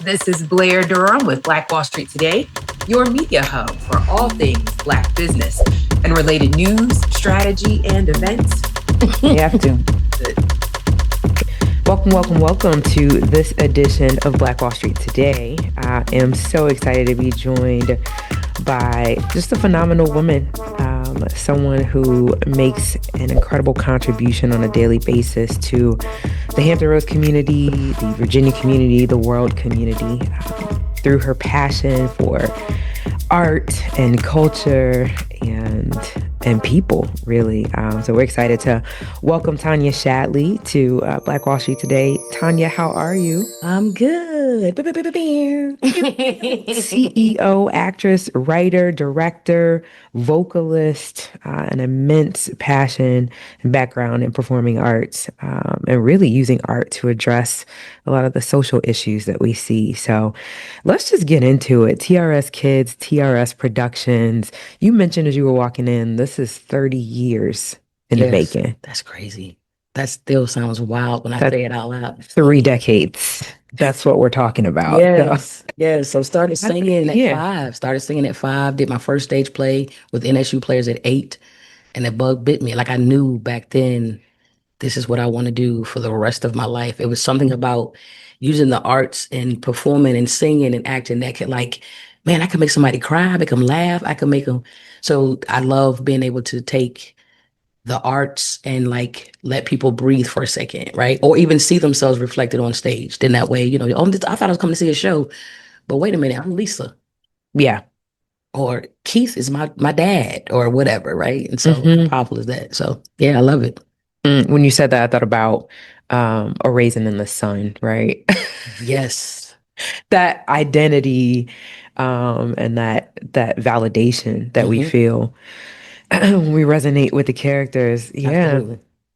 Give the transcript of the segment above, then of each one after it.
This is Blair Durham with Black Wall Street Today, your media hub for all things Black business and related news, strategy, and events. You have to. Welcome to this edition of Black Wall Street Today. I am so excited to be joined by just a phenomenal woman, someone who makes an incredible contribution on a daily basis to the Hampton Roads community, the Virginia community, the world community, through her passion for art and culture and people, really. So we're excited to welcome Tanya Shadley to Black Wall Street Today. Tanya, how are you? I'm good. CEO, actress, writer, director, vocalist, an immense passion and background in performing arts, and really using art to address a lot of the social issues that we see. So let's just get into it. TRS Kids, TRS Productions. You mentioned as you were walking in, this is 30 years in the making. That's crazy. That still sounds wild when I say it out loud. 3 decades. That's what we're talking about. Yes. So started singing at 5. Started singing at 5. Did my first stage play with NSU players at 8. And the bug bit me. Like I knew back then, this is what I want to do for the rest of my life. It was something about using the arts and performing and singing and acting that could I could make somebody cry, make them laugh. I could make them. So I love being able to take the arts and let people breathe for a second, right? Or even see themselves reflected on stage. Then that way, I thought I was coming to see a show, but wait a minute, I'm Lisa. Yeah. Or Keith is my dad or whatever, right? And so how powerful is that? So yeah, I love it. When you said that, I thought about A Raisin in the Sun, right? Yes. That identity and that validation that we feel when we resonate with the characters. Yeah.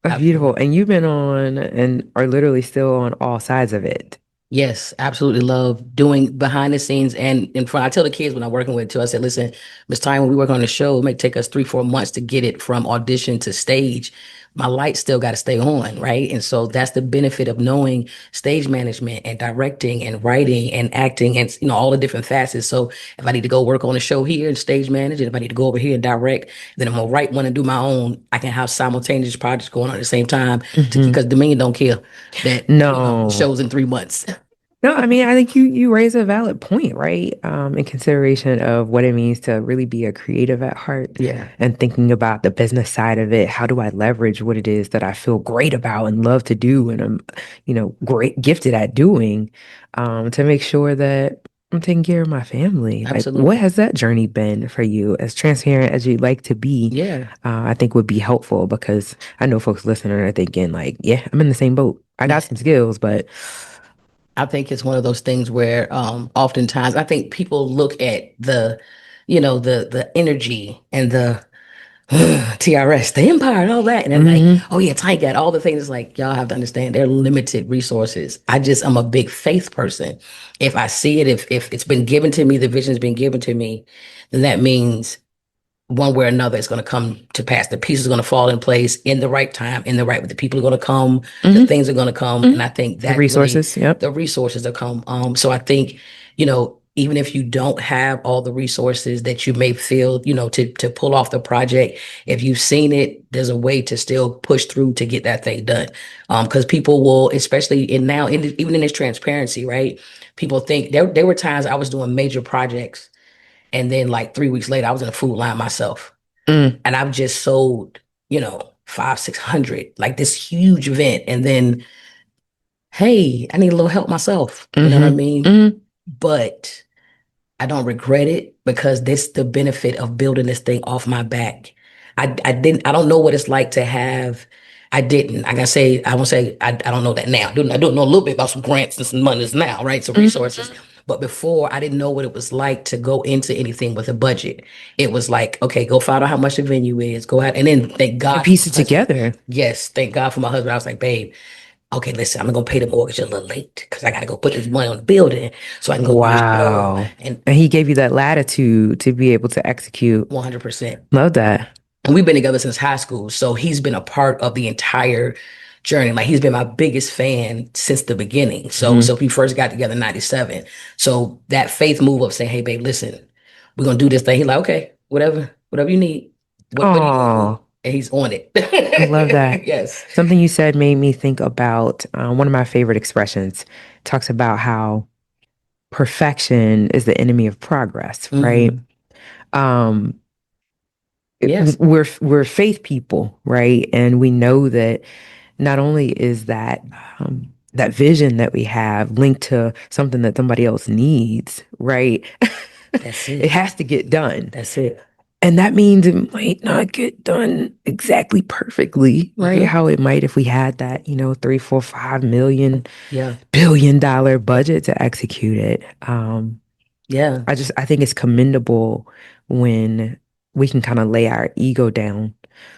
That's beautiful. And you've been on and are literally still on all sides of it. Yes, absolutely love doing behind the scenes and in front. I tell the kids when I'm working with it too, I said, listen, Miss Time, when we work on the show, it may take us 3-4 months to get it from audition to stage. My lights still got to stay on, right? And so that's the benefit of knowing stage management and directing and writing and acting and all the different facets. So if I need to go work on a show here and stage manage, and if I need to go over here and direct, then I'm gonna write one and do my own. I can have simultaneous projects going on at the same time because Dominion don't care that shows in 3 months. No, I mean, I think you raise a valid point, right? In consideration of what it means to really be a creative at heart. Yeah. And thinking about the business side of it. How do I leverage what it is that I feel great about and love to do and I'm, great gifted at doing, to make sure that I'm taking care of my family. Absolutely. Like, what has that journey been for you? As transparent as you'd like to be, I think would be helpful because I know folks listening are thinking I'm in the same boat. I got some skills, but I think it's one of those things where oftentimes I think people look at the energy and the TRS, the empire and all that. And they're like, oh yeah, Tanya got all the things. Like, y'all have to understand they're limited resources. I'm a big faith person. If I see it, if it's been given to me, the vision's been given to me, then that means one way or another it's going to come to pass. The pieces are going to fall in place in the right time, in the right way. The people are going to come, the things are going to come. And I think that the resources, the resources that come. So I think, even if you don't have all the resources that you may feel, to pull off the project, if you've seen it, there's a way to still push through to get that thing done. Because people will, especially even in this transparency, right? People think there were times I was doing major projects and then 3 weeks later, I was in a food line myself. And I've just sold, 500-600, this huge event. And then, hey, I need a little help myself. You know what I mean? But I don't regret it because this the benefit of building this thing off my back. I don't know what it's like to have. I won't say I don't know that now. I do know a little bit about some grants and some monies now, right? Some resources. But before, I didn't know what it was like to go into anything with a budget. It was like, okay, go find out how much the venue is, go out, and then thank God. Piece it together. Yes, thank God for my husband. I was like, babe, okay, listen, I'm going to pay the mortgage a little late because I got to go put this money on the building so I can go do the show. And he gave you that latitude to be able to execute. 100%. Love that. And we've been together since high school. So he's been a part of the entire journey. Like he's been my biggest fan since the beginning. So Mhm. so we first got together in 97. So that faith move of saying, hey babe, listen, we're gonna do this thing. He's like, okay, whatever you need. What do you need? Oh, And he's on it. I love that. Yes. Something you said made me think about one of my favorite expressions. Talks about how perfection is the enemy of progress, right? Hmm. Um, Yes. we're faith people, right? And we know that not only is that vision that we have linked to something that somebody else needs, right? That's It it. has to get done. That's it. And that means it might not get done exactly perfectly, right? Hmm. How it might if we had that, 3, 4, 5 million Yeah. billion-dollar budget to execute it. Yeah. I think it's commendable when we can kind of lay our ego down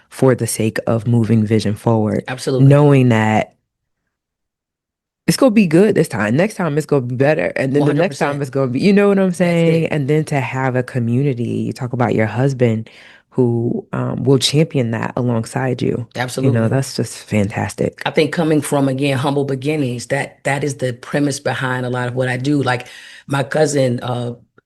for the sake of moving vision forward, Absolutely. knowing that it's gonna be good this time. Next time it's gonna be better. And then the next time 100%. it's gonna be, you know what I'm That's saying? it. And then to have a community, you talk about your husband who will champion that alongside you. Absolutely. That's just fantastic. I think coming from again humble beginnings, that is the premise behind a lot of what I do. Like my cousin,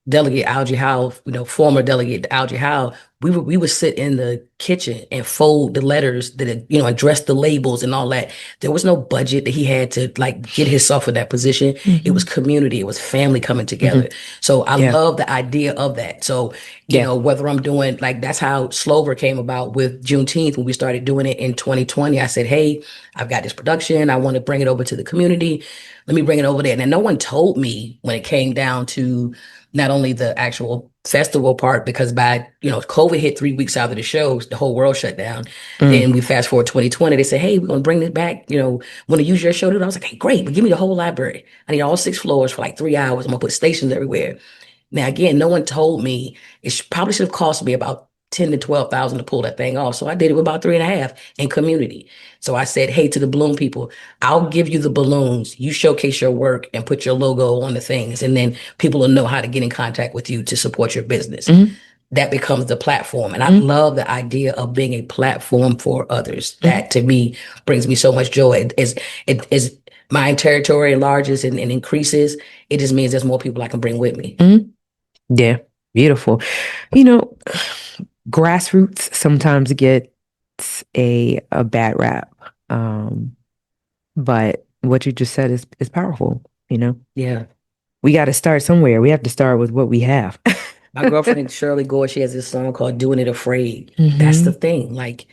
Delegate Algie Howe, former delegate Algie Howe, we would sit in the kitchen and fold the letters that address the labels and all that. There was no budget that he had to like get himself in that position. It was Hmm. community, it was family coming Hmm. together. So I Yeah. love the idea of that. So Yeah. whether I'm doing like that's how Slover came about with Juneteenth when we started doing it in 2020. I said, hey, I've got this production. I want to bring it over to the community. Let me bring it over there. And no one told me when it came down to not only the actual festival part, because by, COVID hit 3 weeks after the shows, the whole world shut down. Mm. Then we fast forward 2020, they say, hey, we're going to bring it back. Want to use your show? I was like, hey, great, but give me the whole library. I need all 6 floors for like 3 hours. I'm going to put stations everywhere. Now, again, no one told me probably should have cost me about 10 to 12,000 to pull that thing off. So I did it with about 3.5 in community. So I said, hey, to the balloon people, I'll give you the balloons. You showcase your work and put your logo on the things. And then people will know how to get in contact with you to support your business. Hmm. That becomes the platform. And I Hmm. love the idea of being a platform for others. Hmm. That to me brings me so much joy. As my territory enlarges and increases, it just means there's more people I can bring with me. Hmm. Yeah. Beautiful. You know, grassroots sometimes gets a bad rap. Um, but what you just said is powerful, you know. Yeah. We got to start somewhere. We have to start with what we have. My girlfriend Shirley Gore, she has this song called "Doing It Afraid." That's the Hmm. thing. Like,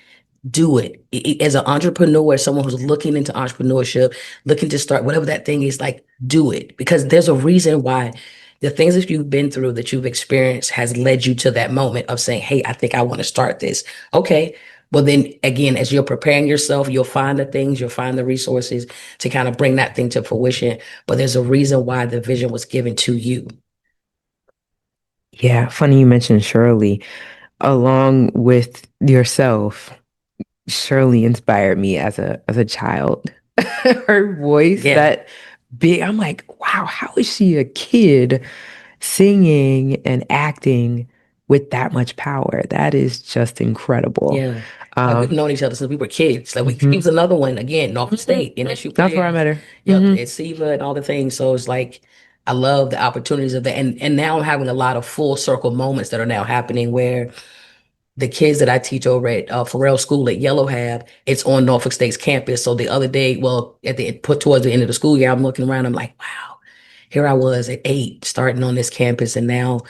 do it. As an entrepreneur, someone who's looking into entrepreneurship, looking to start whatever that thing is, like, do it because there's a reason why the things that you've been through, that you've experienced, has led you to that moment of saying, "Hey, I think I want to start this." Okay. Well, then again, as you're preparing yourself, you'll find the things, you'll find the resources to kind of bring that thing to fruition. But there's a reason why the vision was given to you. Yeah, funny you mentioned Shirley. Along with yourself, Shirley inspired me as a child. Her voice, Yeah. that big, I'm like, wow, how is she a kid singing and acting with that much power? That is just incredible. Yeah. Like we've Um, known each other since we were kids. Like he mhm, was another one again, Norfolk mhm. State, she That's where I plays. met her. Yep, Hmm. it's Siva and all the things. So it's like I love the opportunities of that. And now I'm having a lot of full circle moments that are now happening where the kids that I teach over at Farrell School at Yellow Hab, it's on Norfolk State's campus. So the other day, well, at the put towards the end of the school year, I'm looking around, I'm like, wow, here I was at 8 starting on this campus, and now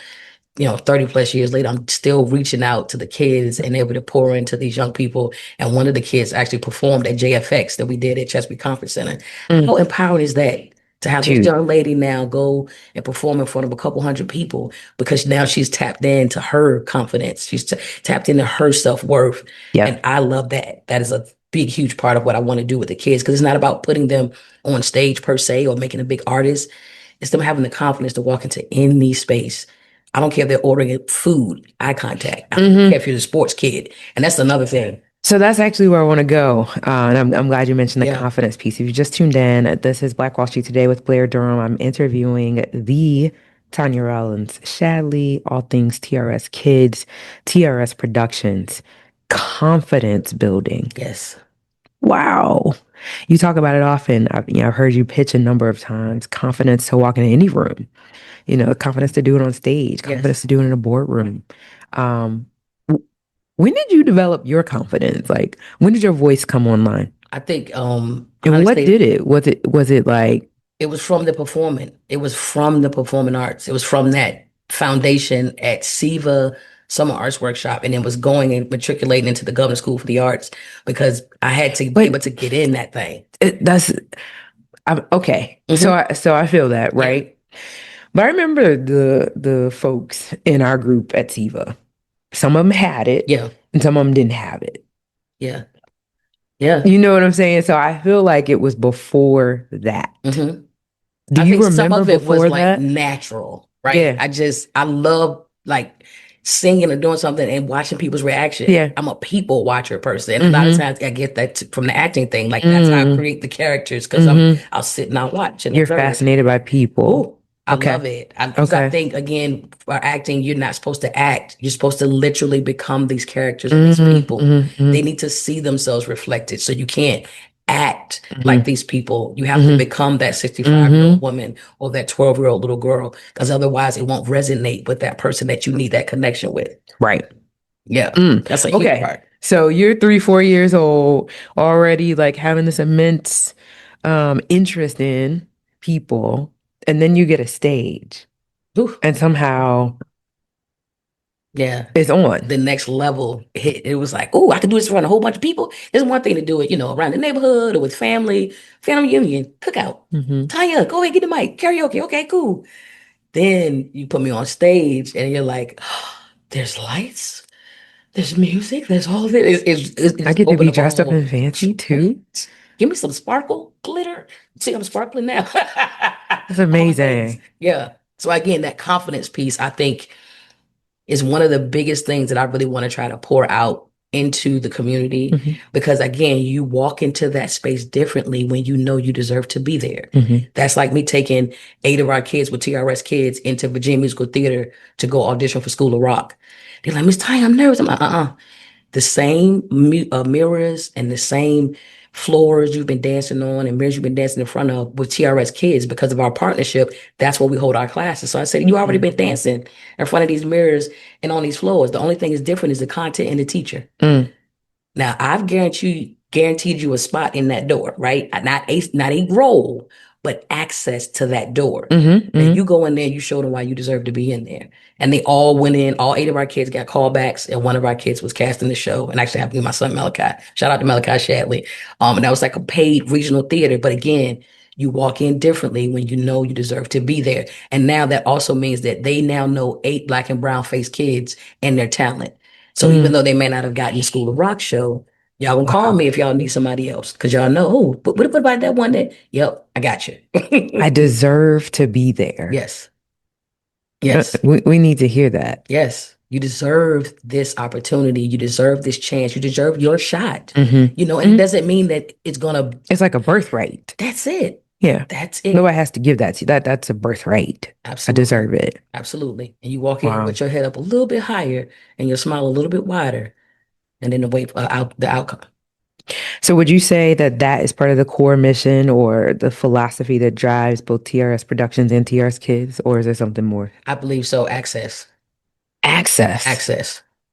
30 plus years later, I'm still reaching out to the kids and able to pour into these young people. And one of the kids actually performed at JFX that we did at Chesapeake Conference Center. How Mm. empowering is that to have this Dude. young lady now go and perform in front of a couple hundred people because now she's tapped into her confidence. She's tapped into her self-worth. And Yep. I love that. That is a big, huge part of what I want to do with the kids because it's not about putting them on stage per se or making a big artist. It's them having the confidence to walk into any space. I don't care if they're ordering food, eye contact. I don't care Hmm. if you're the sports kid. And that's another thing. So that's actually where I want to go. And I'm glad you mentioned the Yeah. confidence piece. If you just tuned in, this is Black Wall Street Today with Blair Durham. I'm interviewing the Tanya Shadley, all things TRS Kids, TRS Productions, confidence building. Yes. Wow. You talk about it often. I've heard you pitch a number of times. Confidence to walk in any room. Confidence to do it on stage. Confidence to do it in a boardroom. Um, when did you develop your confidence? Like, when did your voice come online? I think, And honestly, what did it? Was it like? it was from the performing. It was from the performing arts. It was from that foundation at SIVA Summer Arts Workshop, and it was going and matriculating into the Governor School for the Arts because I had to be able to get in that thing. Okay. So I feel that, right? Yeah. But I remember the folks in our group at SIVA. Some of them had it, yeah, and some of them didn't have it. Yeah. Yeah. You know what I'm saying? So I feel like it was before that. Mm-hmm. Do I you think remember some of it was before like that? natural, right? Yeah. I love like singing or doing something and watching people's reaction. Yeah. I'm a people watcher person. And a lot of times I get that from the acting thing. Like that's how I create the characters because I'll sit and I'll watch and You're observe. fascinated by people. Ooh, I love it. Because I think, again, for acting, you're not supposed to act. You're supposed to literally become these characters and these people. They need to see themselves reflected. So you can't act like these people. You have to become that 65-year-old woman or that 12-year-old little girl, because otherwise it won't resonate with that person that you need that connection with. Right. Yeah. That's a huge part. So you're 3-4 years old, already like having this immense interest in people, and then you get a stage. Ooh. And somehow it's on. The next level hit. It was like, oh, I could do this around a whole bunch of people. There's one thing to do it, around the neighborhood or with family reunion, cookout. Tanya, go ahead, get the mic, karaoke. Okay, cool. Then you put me on stage and you're like, oh, there's lights, there's music, there's all of it. It's I get to be dressed up and fancy too. Give me some sparkle, glitter. See, I'm sparkling now. That's amazing. Yeah. So again, that confidence piece, I think, is one of the biggest things that I really want to try to pour out into the community, because again, you walk into that space differently when you know you deserve to be there. That's like me taking 8 of our kids with TRS Kids into Virginia Musical Theater to go audition for School of Rock. They're like, Miss Tanya, I'm nervous. I'm like, the same mirrors and the same floors you've been dancing on and mirrors you've been dancing in front of with TRS Kids, because of our partnership, that's where we hold our classes. So I said, you already been dancing in front of these mirrors and on these floors. The only thing is different is the content and the teacher. Now, I've guaranteed you a spot in that door, right? Not a role, but access to that door. And you go in there, you show them why you deserve to be in there. And they all went in. All 8 of our kids got callbacks, and one of our kids was cast in the show. And actually happened to be my son, Malachi. Shout out to Malachi Shadley. And that was like a paid regional theater. But again, you walk in differently when you know you deserve to be there. And now that also means that they now know 8 Black and brown faced kids and their talent. So even though they may not have gotten the School of Rock show, y'all can call me if y'all need somebody else, because y'all know, oh, but what about that one that, yep, I got you. I deserve to be there. Yes. Yes. We need to hear that. Yes. You deserve this opportunity. You deserve this chance. You deserve your shot. And it doesn't mean that it's like a birthright. That's it. Yeah. That's it. Nobody has to give that to you. That's a birthright. Absolutely. I deserve it. Absolutely. And you walk in with your head up a little bit higher and your smile a little bit wider, and then wait for the outcome. So would you say that is part of the core mission or the philosophy that drives both TRS Productions and TRS Kids, or is there something more? I believe so. Access.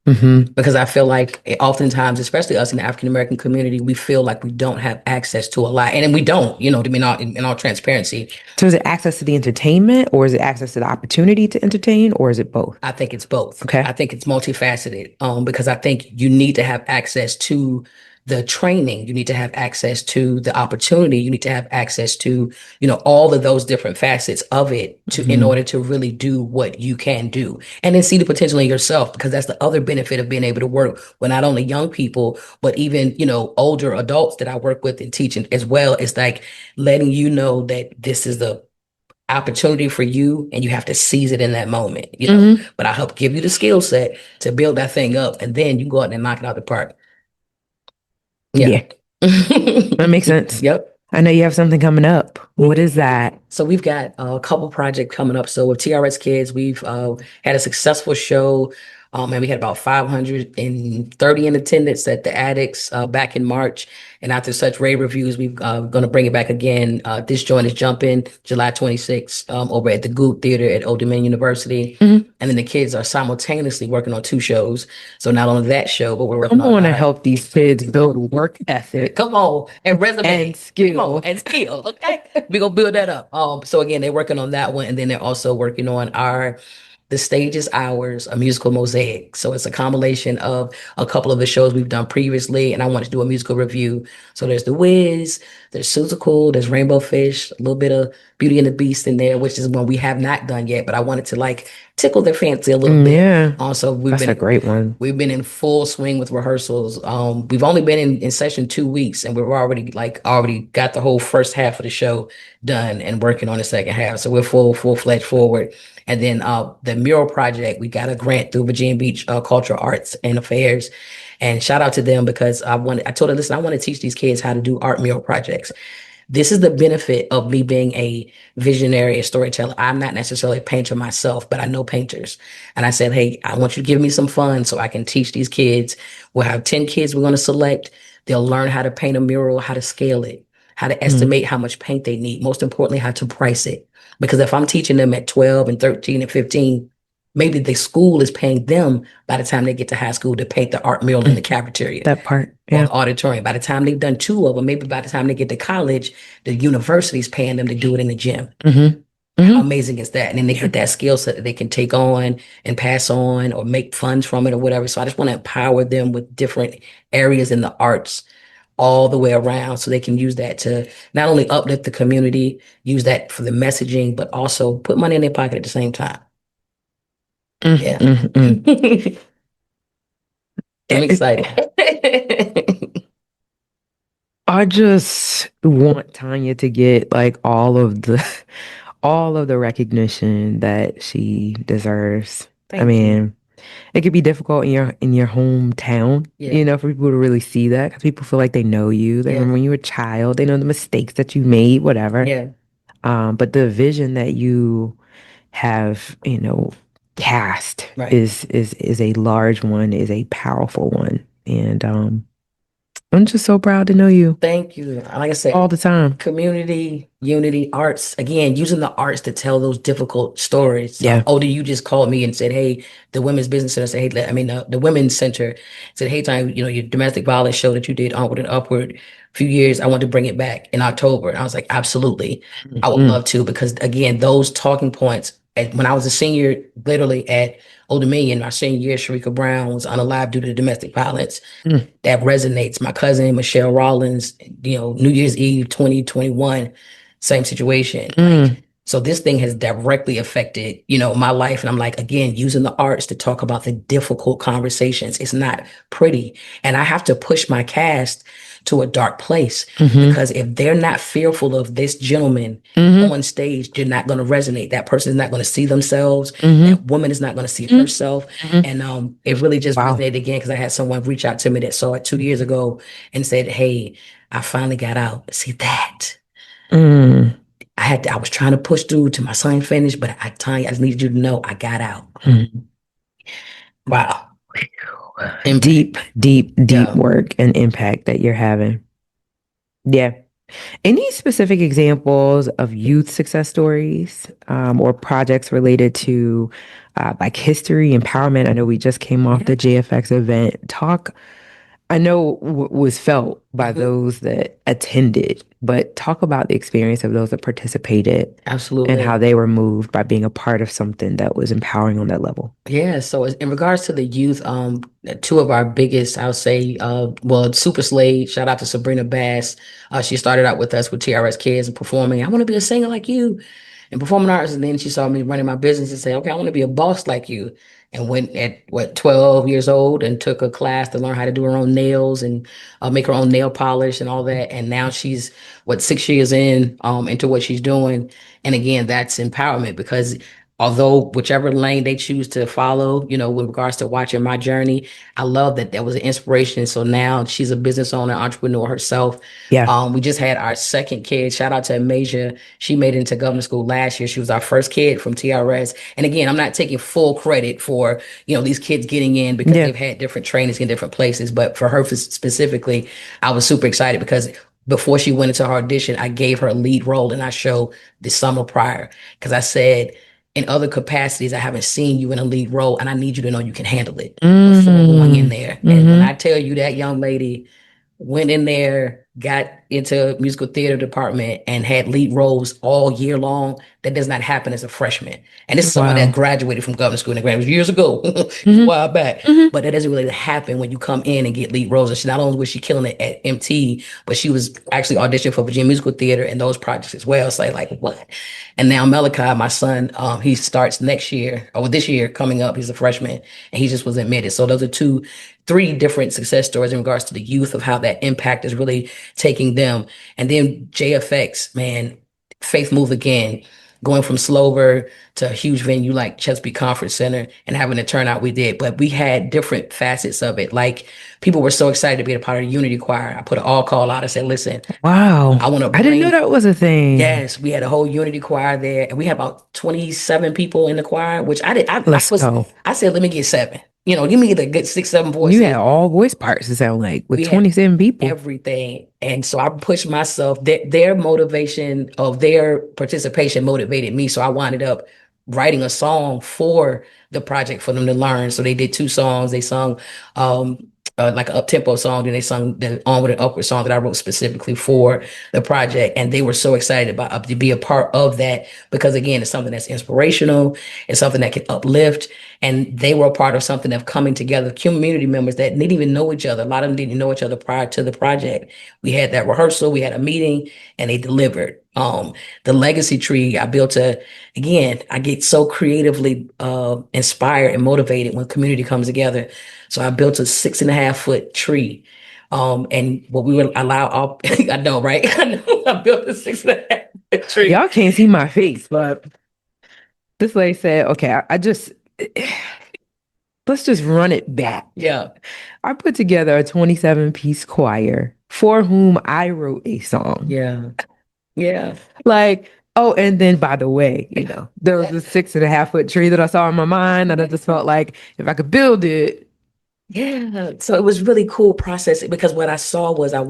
Because I feel like oftentimes, especially us in the African-American community, we feel like we don't have access to a lot. And we don't, in all transparency. So is it access to the entertainment, or is it access to the opportunity to entertain, or is it both? I think it's both. Okay. I think it's multifaceted, because I think you need to have access to the training. You need to have access to the opportunity. You need to have access to, all of those different facets of it in order to really do what you can do, and then see the potential in yourself, because that's the other benefit of being able to work with not only young people, but even, older adults that I work with and teaching as well. It's like letting you know that this is the opportunity for you, and you have to seize it in that moment, but I help give you the skill set to build that thing up, and then you go out and knock it out the park. Yeah. That makes sense. Yep. I know you have something coming up. What is that? So we've got a couple projects coming up. So with TRS Kids, we've had a successful show. And we had about 530 in attendance at the Addicts back in March. And after such rave reviews, we're going to bring it back again. This joint is jumping July 26th over at the Goop Theater at Old Dominion University. Mhm. And then the kids are simultaneously working on two shows. So not only that show, but we're working I'm on going to help these kids build work ethic. Come on, and resume and skill. Come on, and skill. Okay, we're gonna build that up. So again, they're working on that one, and then they're also working on our The Stage is Ours, a musical mosaic. So it's a combination of a couple of the shows we've done previously, and I wanted to do a musical review. So there's The Wiz, there's Suzical, there's Rainbow Fish, a little bit of Beauty and the Beast in there, which is one we have not done yet, but I wanted to like tickle their fancy a little bit. Yeah. Also, That's a great one. we've been in full swing with rehearsals. We've only been in session 2 weeks, and we're already got the whole first half of the show done and working on the second half. So we're full-fledged forward. And then the mural project, we got a grant through Virginia Beach Cultural Arts and Affairs. And shout out to them because I told her, listen, I want to teach these kids how to do art mural projects. This is the benefit of me being a visionary, a storyteller. I'm not necessarily a painter myself, but I know painters. And I said, hey, I want you to give me some fun so I can teach these kids. We'll have 10 kids we're going to select. They'll learn how to paint a mural, how to scale it, how to estimate how much paint they need. Most importantly, how to price it. Because if I'm teaching them at 12 and 13 and 15, maybe the school is paying them by the time they get to high school to paint the art mural in the cafeteria. That part. Or Yeah. the auditorium. By the time they've done two of them, maybe by the time they get to college, the university's paying them to do it in the gym. How amazing is that? And then they get that skill set that they can take on and pass on or make funds from it or whatever. So I just want to empower them with different areas in the arts all the way around so they can use that to not only uplift the community, use that for the messaging, but also put money in their pocket at the same time. Yeah. I'm excited. I just want Tanya to get like all of the recognition that she deserves. Thank I mean, it could be difficult in your hometown, Yeah. for people to really see that because people feel like they know you. They Yeah. remember when you were a child. They know the mistakes that you made, whatever. Yeah. But the vision that you have, cast Right. is a large one, is a powerful one. And I'm just so proud to know you Thank you. Like I said, all the time. community, unity, arts. Again, using the arts to tell those difficult stories. Yeah. Odie, you just called me and said, hey, the Women's Business Center said, hey, the Women's Center said, hey, Tanya, your domestic violence show that you did Onward and Upward a few years, I want to bring it back in October. And I was like, absolutely. I would love to, because again, those talking points, when I was a senior, literally at Old Dominion, my senior year, Sharika Brown was unalive due to domestic violence. That resonates. My cousin, Michelle Rollins, New Year's Eve 2021, same situation. So this thing has directly affected, my life. And I'm like, again, using the arts to talk about the difficult conversations. It's not pretty. And I have to push my cast to a dark place, because if they're not fearful of this gentleman on stage, they're not going to resonate. That person is not going to see themselves. That woman is not going to see herself. And it really just resonated again, because I had someone reach out to me that saw it 2 years ago and said, hey, I finally got out. See that? I was trying to push through to my son finish, but Tanya, I just needed you to know I got out. Wow. Deep work and impact that you're having. Yeah. Any specific examples of youth success stories or projects related to like history, empowerment? I know we just came off the JFX event. I know was felt by those that attended, but talk about the experience of those that participated. Absolutely. And how they were moved by being a part of something that was empowering on that level. Yeah. So in regards to the youth, two of our biggest, I'll say, Super Slade, shout out to Sabrina Bass. She started out with us with TRS Kids and performing, I want to be a singer like you, and performing arts. And then she saw me running my business and said, okay, I want to be a boss like you. And went at 12 years old and took a class to learn how to do her own nails and make her own nail polish and all that. And now she's 6 years into what she's doing. And again, that's empowerment, because although whichever lane they choose to follow, with regards to watching my journey, I love that was an inspiration. So now she's a business owner, entrepreneur herself. Yeah. We just had our second kid. Shout out to Amasia. She made it into government school last year. She was our first kid from TRS. And again, I'm not taking full credit for, these kids getting in because Yeah. they've had different trainings in different places. But for her specifically, I was super excited because before she went into her audition, I gave her a lead role in our show the summer prior because I said, in other capacities, I haven't seen you in a lead role, and I need you to know you can handle it before going in there. And when I tell you that young lady went in there, got into musical theater department, and had lead roles all year long, that does not happen as a freshman. And this is someone that graduated from government school and graduated years ago, a while back. But that doesn't really happen when you come in and get lead roles. And she not only was she killing it at MT, but she was actually auditioning for Virginia Musical Theater and those projects as well. So like what? And now Malachi, my son, he starts next year or this year coming up. He's a freshman and he just was admitted. So those are three different success stories in regards to the youth of how that impact is really taking them. And then JFX, man, Faith Move Again, going from Slover to a huge venue like Chesapeake Conference Center and having the turnout we did. But we had different facets of it. Like people were so excited to be a part of the Unity Choir. I put an all call out and said, listen, wow, I want to I didn't know that was a thing. Yes, we had a whole Unity choir there, and we had about 27 people in the choir, which I did. Let's go. I said, let me get 7. Give me the good 6, 7 voices. You had all voice parts, it sound like, with 27 people. Everything. And so I pushed myself. Their motivation of their participation motivated me. So I winded up writing a song for the project for them to learn. So they did 2 songs. They sung like an up-tempo song, then they sung the Onward and Upward song that I wrote specifically for the project. And they were so excited about to be a part of that because, again, it's something that's inspirational. It's something that can uplift. And they were a part of something of coming together, community members that didn't even know each other. A lot of them didn't know each other prior to the project. We had that rehearsal, we had a meeting, and they delivered. The legacy tree, I get so creatively inspired and motivated when community comes together. So I built a 6.5-foot tree. And what we would allow all, I know, right? I built a 6.5-foot tree. Y'all can't see my face, but this lady said, okay, let's just run it back. Yeah. I put together a 27-piece choir for whom I wrote a song. Yeah. Yeah. Like, oh, and then by the way, there was a 6.5-foot tree that I saw in my mind and I just felt like if I could build it. Yeah. So it was really cool processing because what I saw was I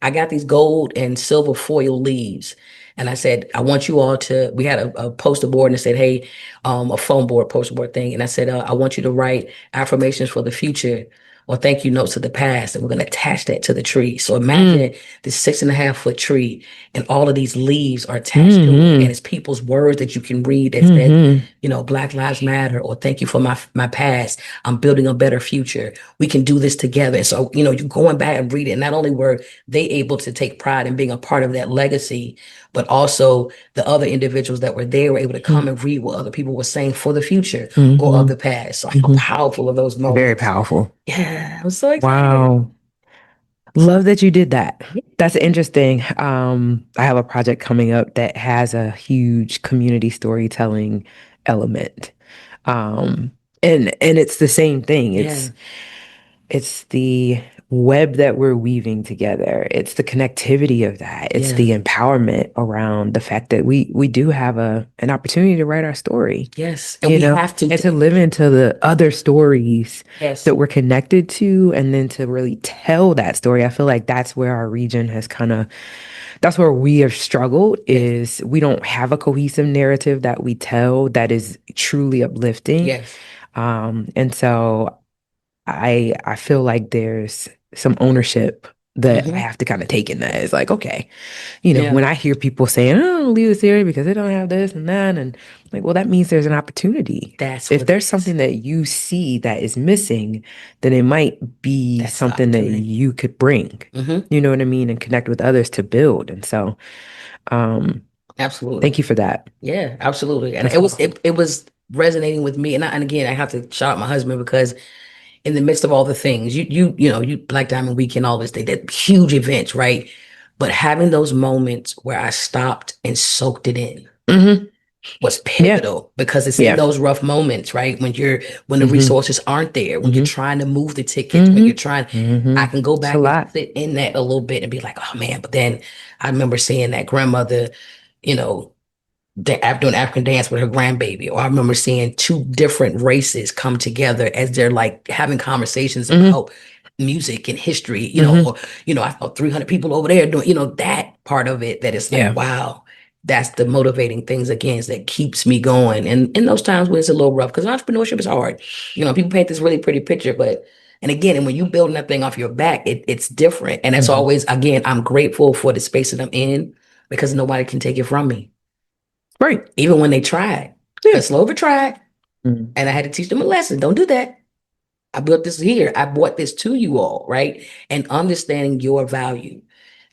got these gold and silver foil leaves. And I said, I want you all we had a poster board and it said, hey, a phone board, poster board thing. And I said, I want you to write affirmations for the future or thank you notes of the past. And we're going to attach that to the tree. So imagine this 6.5-foot tree and all of these leaves are attached to it. And it's people's words that you can read that said, Black Lives Matter or thank you for my past. I'm building a better future. We can do this together. And so, you're going back and read it. And not only were they able to take pride in being a part of that legacy, but also the other individuals that were there were able to come and read what other people were saying for the future or of the past. So how powerful are those moments? Very powerful. Yeah, I was so excited. Wow. Love that you did that. That's interesting. I have a project coming up that has a huge community storytelling element. And it's the same thing. It's the web that we're weaving together. It's the connectivity of that. It's the empowerment around the fact that we do have an opportunity to write our story. Yes. And we have to. And to live into the other stories that we're connected to, and then to really tell that story. I feel like that's where our region has that's where we have struggled is we don't have a cohesive narrative that we tell that is truly uplifting. Yes. And so I feel like there's some ownership that I have to kind of take in that. It's like, okay, when I hear people saying, oh, I don't leave this area because they don't have this and that, and like, well, that means there's an opportunity. If there's something that you see that is missing, then it might be something that you could bring, you know what I mean, and connect with others to build. And so, absolutely. Thank you for that. Yeah, absolutely. And it was resonating with me. And again, I have to shout out my husband because in the midst of all the things, you Black Diamond Weekend, all this, they're huge events, right? But having those moments where I stopped and soaked it in was pivotal because it's in those rough moments, right? When the resources aren't there, when you're trying to move the tickets, when you're trying, I can go back and sit in that a little bit and be like, oh man, but then I remember seeing that grandmother, you know, doing African dance with her grandbaby, or I remember seeing two different races come together as they're like having conversations about music and history, or I saw 300 people over there doing, that part of it that is like, wow, that's the motivating things again that keeps me going. And in those times when it's a little rough, because entrepreneurship is hard, people paint this really pretty picture, but and again, and when you building that thing off your back, it's different. And that's always, again, I'm grateful for the space that I'm in because nobody can take it from me. Right. Even when they tried. Slover tried. And I had to teach them a lesson. Don't do that. I built this here. I brought this to you all, right? And understanding your value.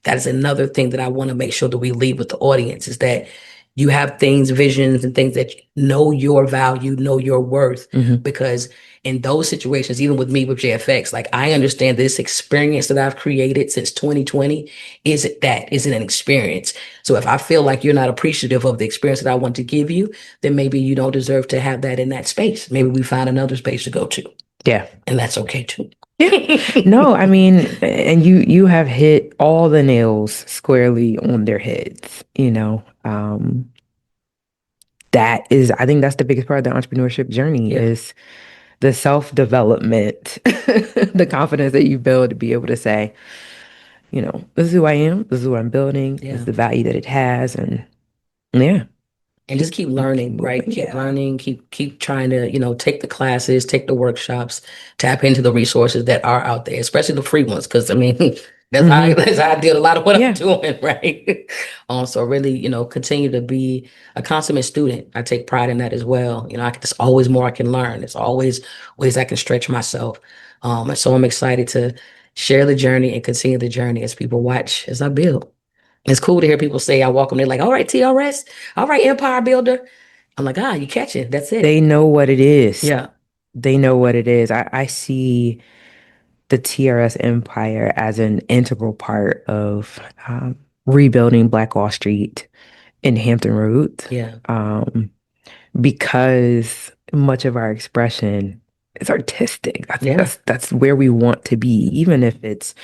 That is another thing that I want to make sure that we leave with the audience is that you have things, visions, and things that know your value, know your worth. Because in those situations, even with me with JFX, like I understand this experience that I've created since 2020 isn't an experience. So if I feel like you're not appreciative of the experience that I want to give you, then maybe you don't deserve to have that in that space. Maybe we find another space to go to. Yeah. And that's okay too. No, I mean, and you have hit all the nails squarely on their heads, I think that's the biggest part of the entrepreneurship journey is the self-development, the confidence that you build to be able to say, this is who I am, this is what I'm building, this is the value that it has, and and just keep learning, right? Keep learning, keep trying to, take the classes, take the workshops, tap into the resources that are out there, especially the free ones. Because I mean, that's how I did a lot of what I'm doing, right? So really, continue to be a consummate student. I take pride in that as well. There's always more I can learn. There's always ways I can stretch myself. And so I'm excited to share the journey and continue the journey as people watch as I build. It's cool to hear people say, I walk them, they're like, all right, TRS, all right, Empire Builder. I'm like, you catch it. That's it. They know what it is. Yeah. They know what it is. I see the TRS empire as an integral part of rebuilding Black Wall Street in Hampton Roads. Yeah. Because much of our expression is artistic. That's where we want to be, even if it's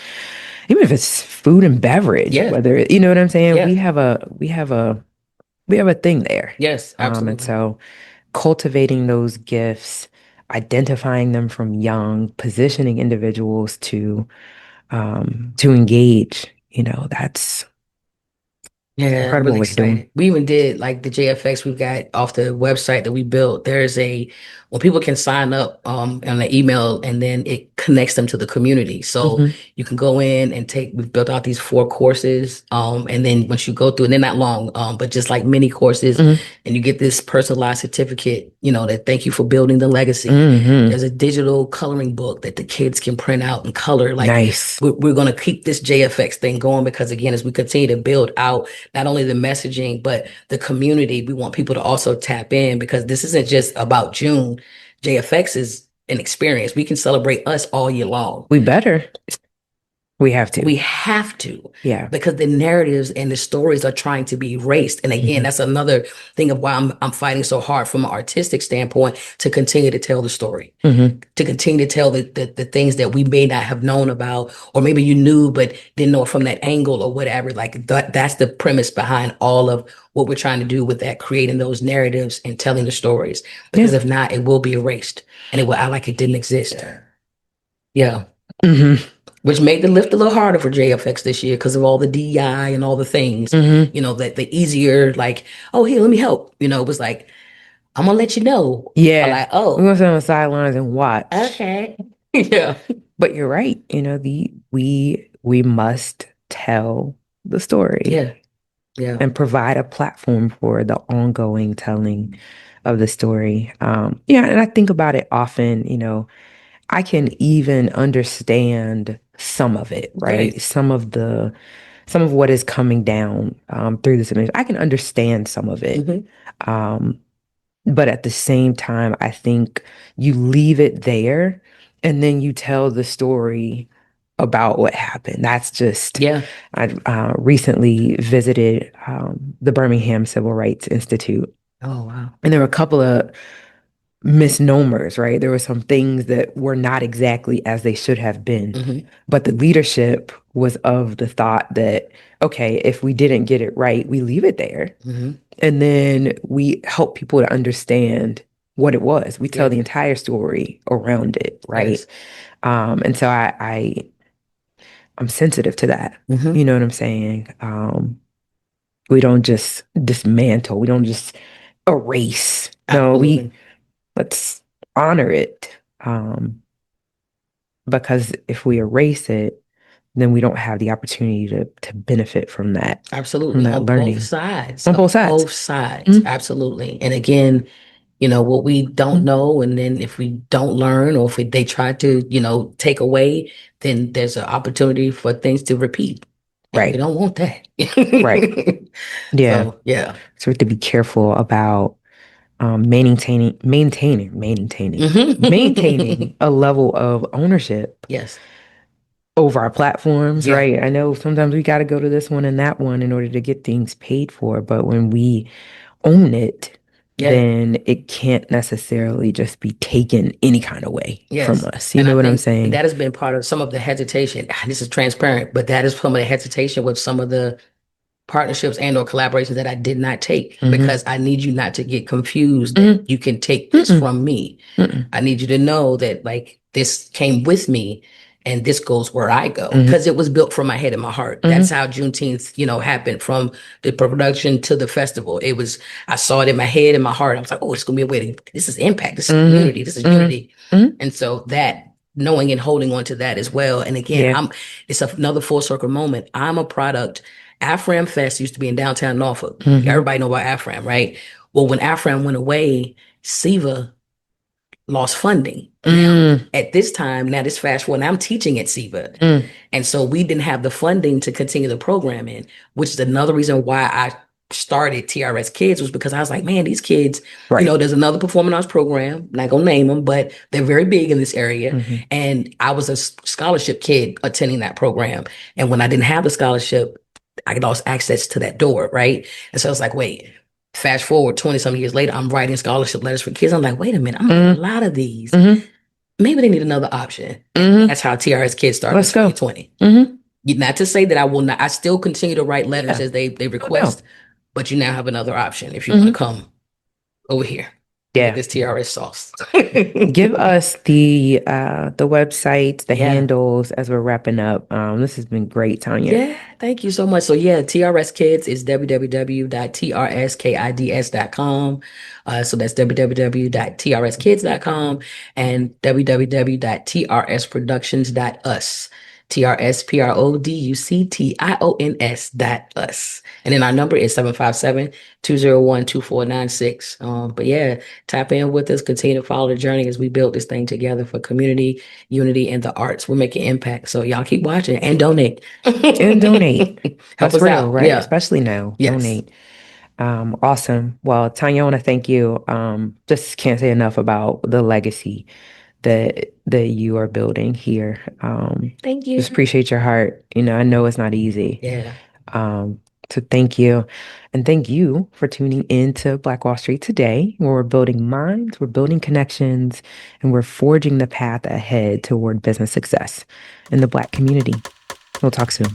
food and beverage, whether you know what I'm saying. We have a thing there. Yes, absolutely. And so cultivating those gifts, identifying them from young, positioning individuals to engage, that's incredible. Really excited. We even did like the JFX we've got off the website that we built. There's when people can sign up on the email and then it connects them to the community. So you can go in and we've built out these 4 courses. And then once you go through, and they're not long, but just like mini courses, and you get this personalized certificate, that thank you for building the legacy. There's a digital coloring book that the kids can print out and color. Like nice. We're going to keep this JFX thing going because again, as we continue to build out not only the messaging, but the community, we want people to also tap in because this isn't just about June. JFX is an experience. We can celebrate us all year long. We better. We have to. We have to. Yeah. Because the narratives and the stories are trying to be erased. And again, that's another thing of why I'm fighting so hard from an artistic standpoint to continue to tell the story, to continue to tell the things that we may not have known about, or maybe you knew but didn't know it from that angle or whatever. Like that's the premise behind all of what we're trying to do with that, creating those narratives and telling the stories. Because if not, it will be erased and it will act like it didn't exist. Yeah. Which made the lift a little harder for JFX this year because of all the DEI and all the things, that the easier, like, oh, here, let me help. It was like, I'm going to let you know. Yeah. Like, oh. We're going to sit on the sidelines and watch. Okay. Yeah. But you're right. We must tell the story. Yeah. Yeah. And provide a platform for the ongoing telling of the story. And I think about it often, I can even understand some of it, right? Some of what is coming down through this image. I can understand some of it. But at the same time, I think you leave it there and then you tell the story about what happened. That's just, I recently visited the Birmingham Civil Rights Institute. Oh, wow. And there were a couple of misnomers, right? There were some things that were not exactly as they should have been. Mm-hmm. But the leadership was of the thought that, okay, if we didn't get it right, we leave it there. Mm-hmm. And then we help people to understand what it was. We tell Yeah. the entire story around it, right? Yes. And so I'm sensitive to that. Mm-hmm. You know what I'm saying? We don't just dismantle. We don't just erase. No, Absolutely. let's honor it. Because if we erase it, then we don't have the opportunity to benefit from that Absolutely. On both learning sides. on On both sides. both sides. Absolutely. And again, what we don't know, and then if we don't learn, or if they try to, take away, then there's an opportunity for things to repeat. And we Right. don't want that. Right. Yeah. So, yeah. So we have to be careful about maintaining a level of ownership Yes. over our platforms, Yeah. right? I know sometimes we got to go to this one and that one in order to get things paid for, but when we own it, Yeah. then it can't necessarily just be taken any kind of way from Yes. us. You And know I what I'm think saying? that has been part of some of the hesitation. This is transparent, but that is some of the hesitation with some of the partnerships and or collaborations that I did not take, because I need you not to get confused that you can take this from me. I need you to know that like this came with me and this goes where I go, because it was built from my head and my heart. That's how Juneteenth, happened, from the production to the festival. I saw it in my head and my heart. I was like, oh, it's gonna be a way to, this is impact, this is community, this is unity. And so that knowing and holding on to that as well. And again, it's another full circle moment. I'm a product. AFRAM Fest used to be in downtown Norfolk. Everybody know about AFRAM, right? Well, when AFRAM went away, SIVA lost funding. Now, at this time, now this fast forward, I'm teaching at SIVA. And so we didn't have the funding to continue the programming, which is another reason why I started TRS Kids, was because I was like, man, these kids, there's another performing arts program, I'm not gonna name them, but they're very big in this area. And I was a scholarship kid attending that program. And when I didn't have the scholarship, I lost access to that door, right? And so I was like, wait, fast forward 20 some years later, I'm writing scholarship letters for kids. I'm like, wait a minute, I'm getting a lot of these. Maybe they need another option. And that's how TRS Kids started in 2020. Not to say that I will not, I still continue to write letters as they request, but you now have another option if you want to come over here. Get this TRS sauce. Give us the websites, the handles as we're wrapping up. This has been great, Tanya. Yeah, thank you so much. So TRS Kids is www.trskids.com. So that's www.trskids.com and www.trsproductions.us. TRSPRODUCTIONS.us. And then our number is 757-201-2496. But yeah, tap in with us, continue to follow the journey as we build this thing together for community, unity, and the arts. We're making impact. So y'all keep watching and donate. And donate. Help That's us real, out. right? Yeah. Especially now. Yes. Donate. Awesome. Well, Tanya, I want to thank you. Just can't say enough about the legacy that you are building here. Thank you. Just appreciate your heart. I know it's not easy. Yeah. So thank you. And thank you for tuning in to Black Wall Street today, where we're building minds, we're building connections, and we're forging the path ahead toward business success in the Black community. We'll talk soon.